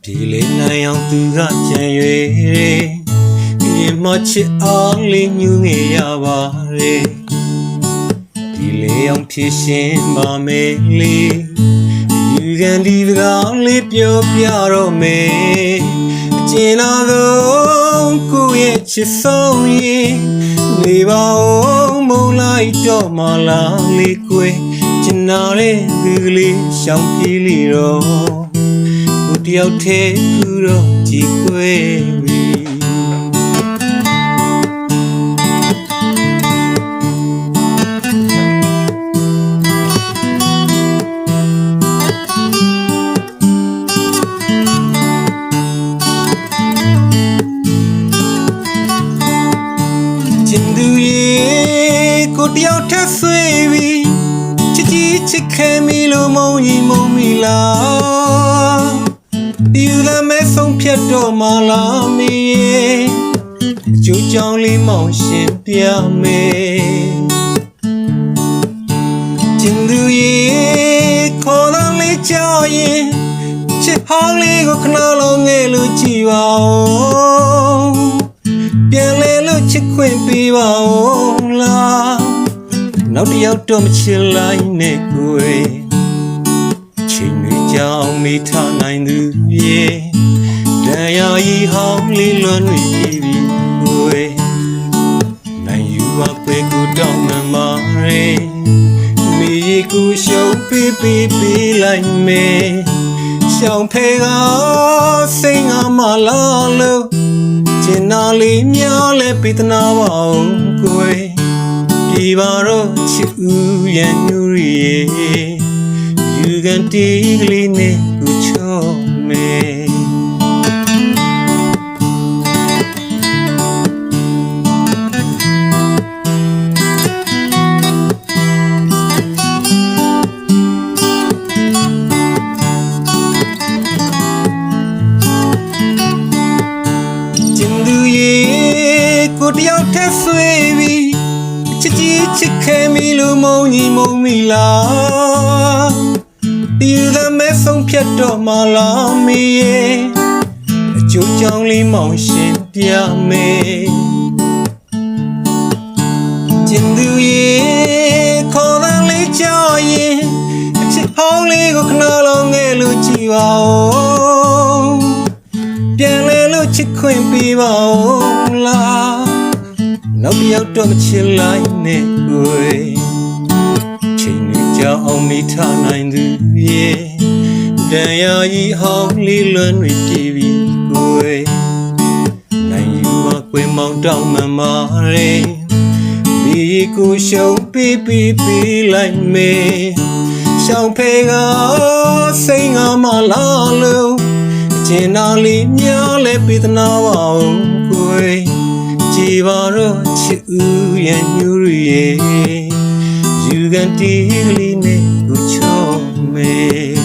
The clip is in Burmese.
ဒီလေးနိုင်အောင်သူကကြံရွေဒီမချစ်အားလေးညူငယ်ရပါလေဒီလေးအောင်ဖြစ်ရှင်ပါမယ်လေးယူကန်ဒီစကားလေးပြောပြတော့မယ်အကျဉ်းတော်ဆုံးကိုရဲ့ချစ်ဆုံးရင်နေပါဦးမုန်းလိုက်တော့မလားလေးကွယ်ကျင်နာတဲ့သူကလေးရှောင်ပြေးလီတော့ကိုတယောက်တည်းကူတော့ကြည်ကွယ်ပြီကိုတယောက်ထက်ဆွေးပြီးချစ်ကြီးချစ်ခဲမီလို့မုံကြီးမုံမီလားဒီလိုမဲ့ဆုံးဖြတ်တော့မလားမီးအကျိုးကြောင့်လေးမောင်ရှင်ပြမယ်ကျင်သူရဲ့ခေါ်တော်လေးကြောက်ရင်ချစ်ဟောင်းလေးကိုခဏလုံးငယ်လို့ကြည်ပါဦးပြန်လဲလို့ချစ်ခွင့်ပေးပါဦးလားနောက်တစ်ယောက်တော့မချစ်လိုက်နဲ့ကိုယ်ချိန်တွေကြောင်မိထားနိုင်သူရဲ့တရားကြီးဟောင်းလေးလွန်နေပြီကိုယ်နိုင်ယူပါပဲကိုတောင်းမှန်ပါရဲမိကိုရှုံးပေးလိုက်မယ်ရှောင်းဖဲကစိတ်ငါမလာလို့ကျင်နာလေးများလဲပေးသနာပါဦးကိုယ်ဒီပါတော့ချစ်ဦးရန်ညူရီယူကန်တီကလေးနဲ့ကိုချောမယ်ကျင်သူရဲ့ကိုတယောက်ထက်ဆွေးပြီးချစ်ကြီးချစ်ခဲမီလို့မုံကြီးမုံမီလားဒီလိုမဲ့ဆုံးဖြတ်တော့မလားမီးရဲ့အကျိုးကြောင့်လေးမောင်ရှင်ပြမယ်ကျင်သူရဲ့ခေါ်တော်လေးကြောက်ရင်အချစ်ဟောင်းလေးကိုခဏလုံးငယ်လို့ကြည်ပါဦးပြန်လဲလို့ချစ်ခွင့်ပေးပါဦးလားနောက်တစ်ယောက်တော့မချစ်လိုက်နဲ့ကိုယ်ချိန်တွေကြောင်အောင်မိထားနိုင်သူရဲ့တရားကြီးဟောင်းလေးလွန်နေပြီကိုယ်နိုင်ယူပါကွယ်မောင်တောင်းမှန်ပါရဲမိကိုရှုံးပေးလိုက်မယ်ရှောင်းဖဲကစိတ်ငါမလာလို့ကျင်နာလေးများလဲပေးသနာပါဦးကိုယ်ကြည်ပါတော့ချစ်ဦးရန်ညူရီယူကန်တီကလေးနဲ့ကိုချောမယ်